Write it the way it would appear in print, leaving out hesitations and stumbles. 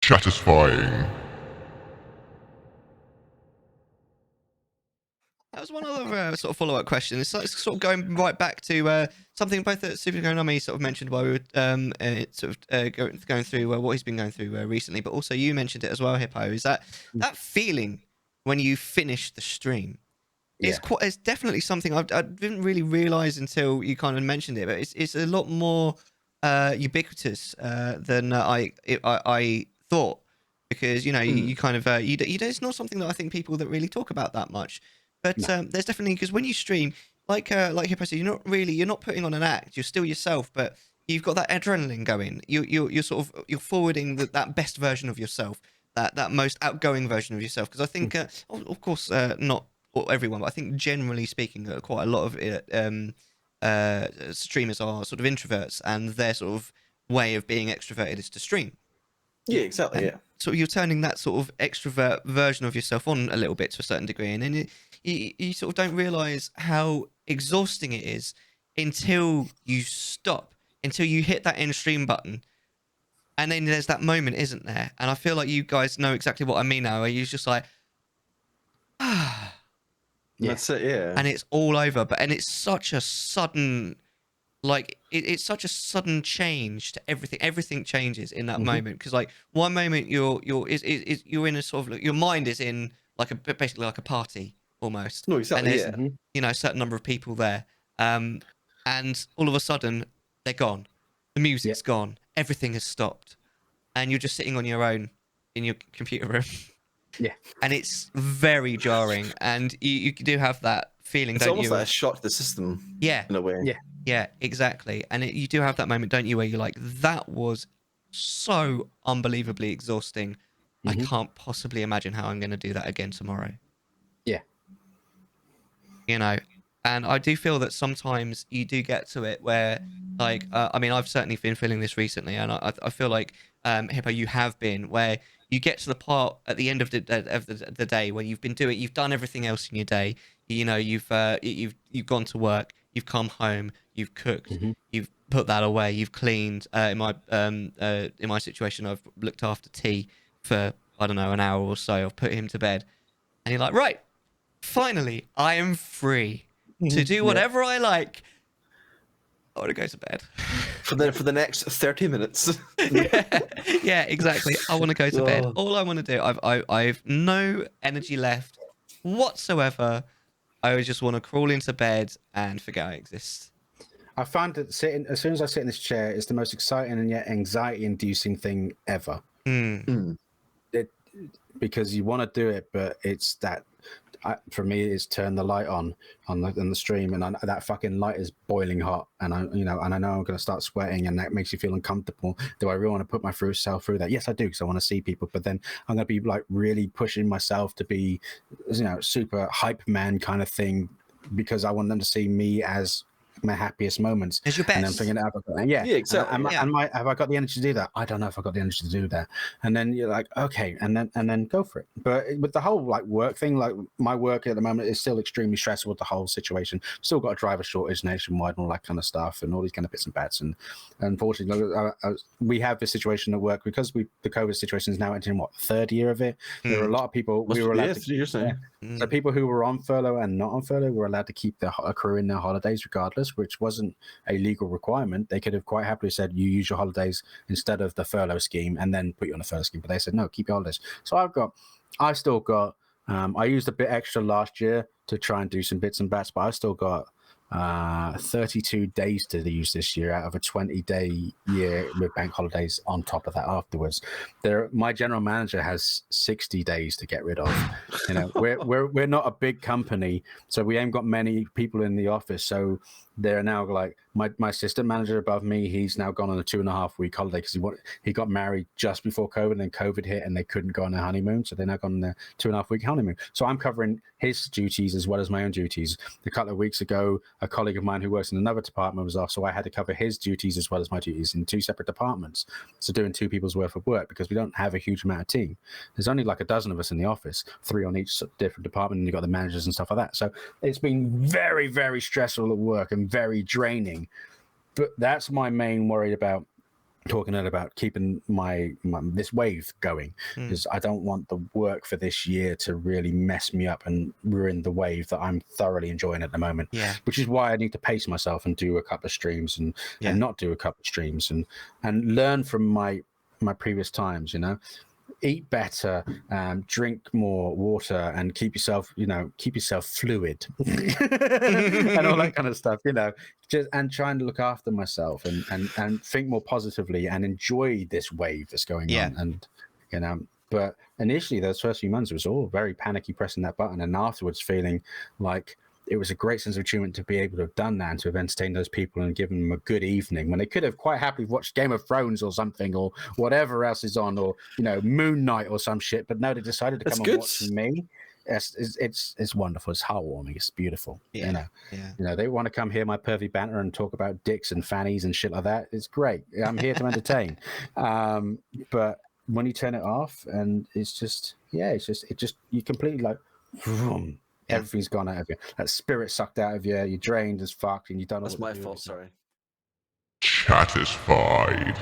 Chattisfying. That was one other sort of follow-up question. It's sort of going right back to something both Super Konami sort of mentioned while we were going through what he's been going through recently, but also you mentioned it as well, Hippo. Is that feeling when you finish the stream? Yeah. It's definitely something I didn't really realize until you kind of mentioned it, but it's a lot more ubiquitous than I thought, because you kind of it's not something that I think people that really talk about that much. But there's definitely, because when you stream, like Hippo said, you're not putting on an act. You're still yourself, but you've got that adrenaline going. You're sort of forwarding that best version of yourself, that most outgoing version of yourself. Because I think, of course, not everyone, but I think generally speaking, quite a lot of streamers are sort of introverts, and their sort of way of being extroverted is to stream. Yeah, exactly. And so you're turning that sort of extrovert version of yourself on a little bit to a certain degree, and then you sort of don't realize how exhausting it is until you stop, until you hit that end stream button, and then there's that moment, isn't there? And I feel like you guys know exactly what I mean now, where you're just like, ah. Yeah. That's it, yeah. And it's all over, and it's such a sudden, like it's such a sudden change to everything. Everything changes in that moment, because like one moment you're in a sort of, your mind is in like basically like a party almost. No, exactly. And there's, a certain number of people there, and all of a sudden they're gone. The music's gone. Everything has stopped, and you're just sitting on your own in your computer room. Yeah. And it's very jarring, and you do have that feeling, it's don't almost you? like a shock to the system. Yeah. In a way. Yeah, exactly. And you do have that moment, don't you, where you're like, that was so unbelievably exhausting. I can't possibly imagine how I'm going to do that again tomorrow. Yeah. And I do feel that sometimes you do get to it where, like, I mean, I've certainly been feeling this recently, and I feel like, Hippo, you have been, where you get to the part at the end of the day where you've done everything else in your day. You've gone to work, you've come home, you've cooked, you've put that away, you've cleaned. In my situation, I've looked after T for, I don't know, an hour or so. I've put him to bed, and you're like, right, finally, I am free to do whatever I like. I want to go to bed for the next 30 minutes. yeah, exactly. I want to go to bed. All I want to do, I've no energy left whatsoever. I just want to crawl into bed and forget I exist. I find that as soon as I sit in this chair, it's the most exciting and yet anxiety-inducing thing ever. Because you want to do it, but it's that. For me, it's turn the light on the stream, and that fucking light is boiling hot, and I know I'm going to start sweating, and that makes you feel uncomfortable. Do I really want to put myself through that? Yes, I do, because I want to see people. But then I'm going to be like really pushing myself to be, super hype man kind of thing, because I want them to see me as my happiest moments. As your best. And then thinking, exactly. Have I got the energy to do that? I don't know if I got the energy to do that. And then you're like, okay, and then go for it. But with the whole like work thing, like my work at the moment is still extremely stressful with the whole situation. Still got a driver shortage nationwide and all that kind of stuff, and all these kind of bits and bats. And unfortunately, we have this situation at work because the COVID situation is now entering third year of it. There are a lot of people we were allowed to. So people who were on furlough and not on furlough were allowed to keep their accrue in their holidays regardless, which wasn't a legal requirement. They could have quite happily said, you use your holidays instead of the furlough scheme and then put you on the furlough scheme. But they said, no, keep your holidays. So I still got, I used a bit extra last year to try and do some bits and bats, but I still got 32 days to use this year out of a 20-day year with bank holidays on top of that afterwards. My general manager has 60 days to get rid of. We're not a big company, so we ain't got many people in the office. So they're now like my assistant manager above me. He's now gone on a 2.5 week holiday because he got married just before COVID, and then COVID hit and they couldn't go on their honeymoon. So they're now gone on their 2.5 week honeymoon. So I'm covering his duties as well as my own duties. A couple of weeks ago, a colleague of mine who works in another department was off, so I had to cover his duties as well as my duties in 2 separate departments. So doing 2 people's worth of work, because we don't have a huge amount of team. There's only like a dozen of us in the office, 3 on each different department, and you've got the managers and stuff like that. So it's been very, very stressful at work and very draining. But that's my main worry about talking about keeping my this wave going, because I don't want the work for this year to really mess me up and ruin the wave that I'm thoroughly enjoying at the moment. Yeah. Which is why I need to pace myself and do a couple of streams and not do a couple of streams and learn from my previous times, you know. Eat better, drink more water, and keep yourself fluid and all that kind of stuff, you know. Just and trying to look after myself and think more positively and enjoy this wave that's going on. And you know, but initially those first few months it was all very panicky, pressing that button, and afterwards feeling like it was a great sense of achievement to be able to have done that and to have entertained those people and given them a good evening when they could have quite happily watched Game of Thrones or something or whatever else is on, or, you know, Moon Knight or some shit. But no, they decided to come and watch me. It's wonderful. It's heartwarming. It's beautiful. You know, they want to come hear my pervy banter and talk about dicks and fannies and shit like that. It's great. I'm here to entertain. But when you turn it off, and it's just you completely like. Vroom, everything's gone out of you. That spirit sucked out of you. You're drained as fuck, and you don't know. That's my fault. Sorry. Chattisfied.